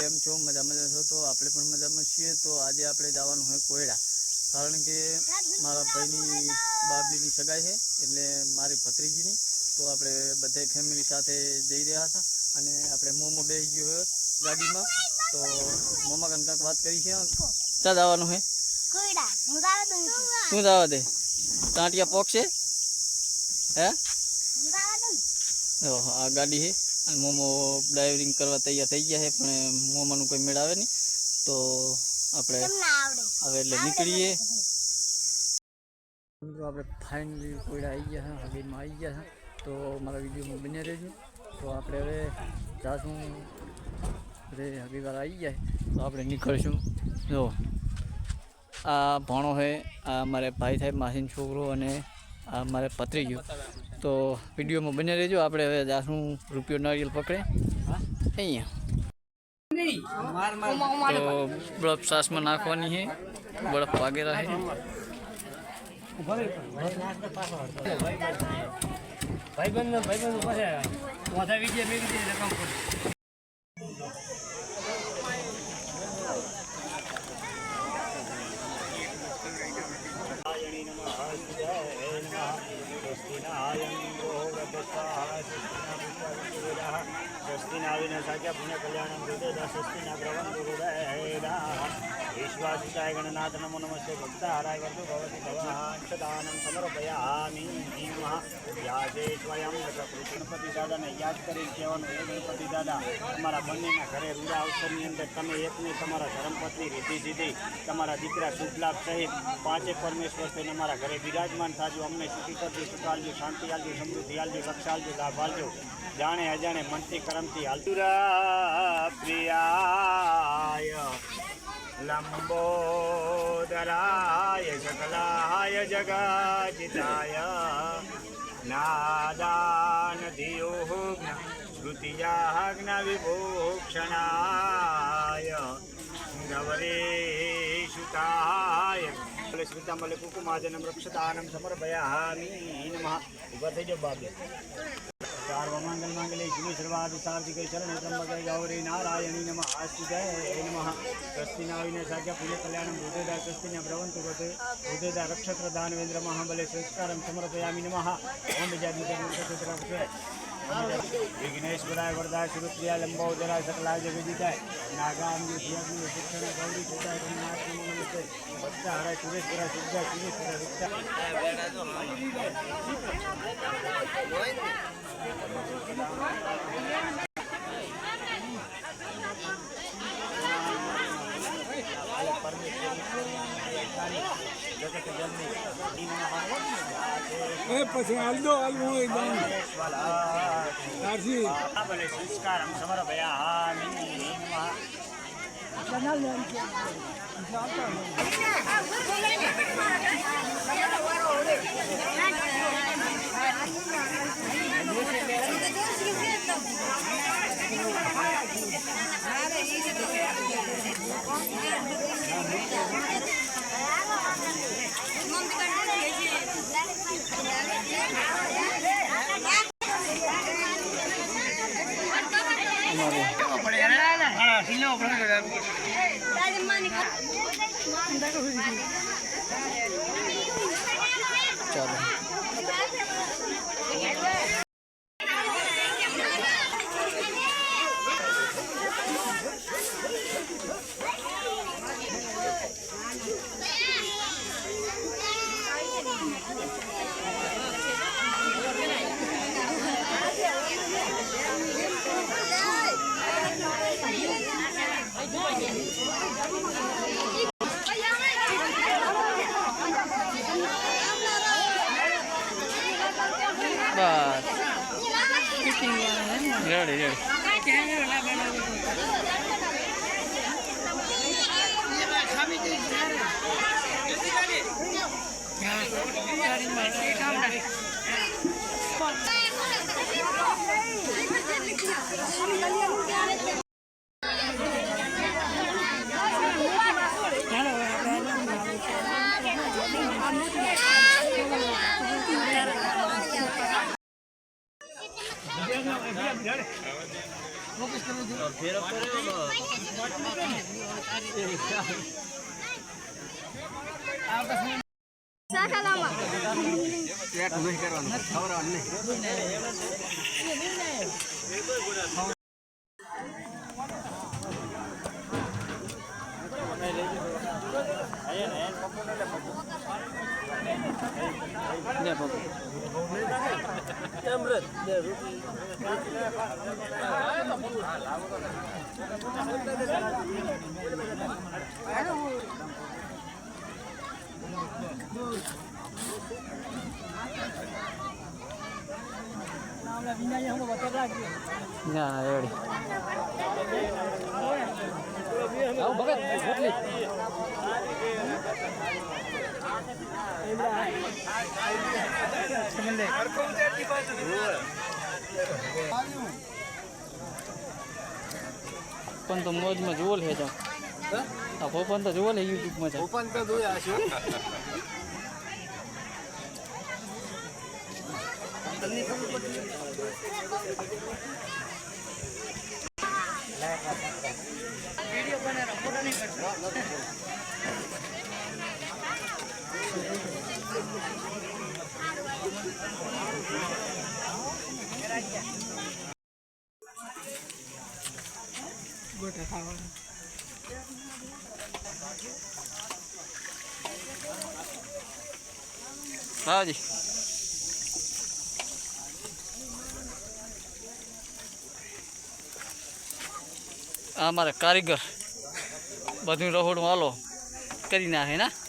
કેમ છો? મજામાં છો? તો આપણે પણ મજામાં છીએ। તો આજે આપણે જવાનું હોય કોયડા, કારણ કે મારા ભાઈની બાબલીની સગાઈ છે, એટલે મારી ભત્રીજીની। તો આપણે બધા ફેમિલી સાથે જઈ રહ્યા હતા અને આપણે મોમો બેસી ગયો હોય ગાડીમાં। તો મોમા કંઈક વાત કરી છે, ક્યાં જવાનું છે? કોયડા શું જવા દે? ટાંટિયા પોકશે હે? આ ગાડી છે અને મોમો ડ્રાઇવિંગ કરવા તૈયાર થઈ ગયા છે, પણ મોમાનું કોઈ મેળ આવે નહીં। તો આપણે હવે એટલે નીકળીએ। આપણે ફાઇનલી કોયડા આવી ગયા છે, હગીમાં આવી ગયા છે। તો મારા વિડીયોમાં બન્યા રહેજો। તો આપણે હવે જાશું, રે હગીવાર આવી જાય તો આપણે નીકળશું। જો આ ભણો છે, આ મારે ભાઈ થાય માસીનો છોકરો, અને આ મારે ભત્રીજો। તો વિડીયોમાં બન્યા રહેજો। આપણે હવે જાશું રૂપિયો નારિયેલ પકડે અહીંયા। તો બરફ સાસમાં નાખવાની છે, બરફ વાગેલા છે। स्वस्तिनाविन साक्या पुण्य कल्याणं हृदय स्वस्तिना प्रवंतु हृदय विश्वासिताय गणनाथ नमो नमस्ते भक्ताहाराय वर्धो भवति भवांशदानं समर्पयामि नमः। याजे स्वयं गणपति दादा ने याद કરી કહેવાનું હે ગણપતિ દાદા, તમારા બંનેના ઘરે રૂડા અવસરની અંદર તમે એકને તમારા ધર્મપત્ની રીતિ સીધી, તમારા દીકરા શુભ લાભ સહિત પાંચે પરમેશ્વર થઈને અમારા ઘરે બિરાજમાન થાજો। અમને સુખી કરજો, સુખ આલજો, શાંતિ આલજો, સમૃદ્ધિ આલજો, રક્ષા આલજો, લાભ આલજો। જાણે અજાણે મનથી કરમથી હાલતુરા પ્રિયાય લંબોદરાય શકલાય જગજિતાય નાદાન ધિયોગ્ન શ્રુતિજાગ્ન વિભૂષણાય ગૌરીસુતાય શ્રીતામલે કુકુમાજનમ રક્ષતાનમ સમર્પયામિ નમઃ। ઉભા થઈ જાઓ બાબે। सर्वमंगल मंगले शिवे सर्वार्थ सार्थिके शरणे त्र्यंबके गौरी नारायणी नमस्ते नमः। स्वस्तिनाविने साक्या पुण्य कल्याणं हृदयदा स्वस्तिना भ्रवन्तु वते हृदयदा नक्षत्र दानवेन्द्र महाबले संस्कारं समर्पयामि नमः। ओम विजयादित्य विघ्नेश्वराय वरदाय सुरप्रिया लंबोदराय सकलाय जगजिताय नागांगी धियाग्नि शिक्षण गौरी सुताय रघुनाथ नमो नमस्ते भक्ताहाराय सुरेश्वराय सिद्धाय सुरेश्वराय विद्या પછી હાલદો હાલવું હોય ભલે સંસ્કારમ સમર્પયામિ ચાલો બસ રેડી રેડી ના રેડી આવો ભગત રોટલી પણ તો મોજમાં જોવો લે તો આ પોપન તો જોવો લે યુટ્યુબમાં છે ઓપન તો જોયા છે ગોટા ખાવાનું હાજી આ મારા કારીગર બધું રહોડું હાલો કરી નાખે ના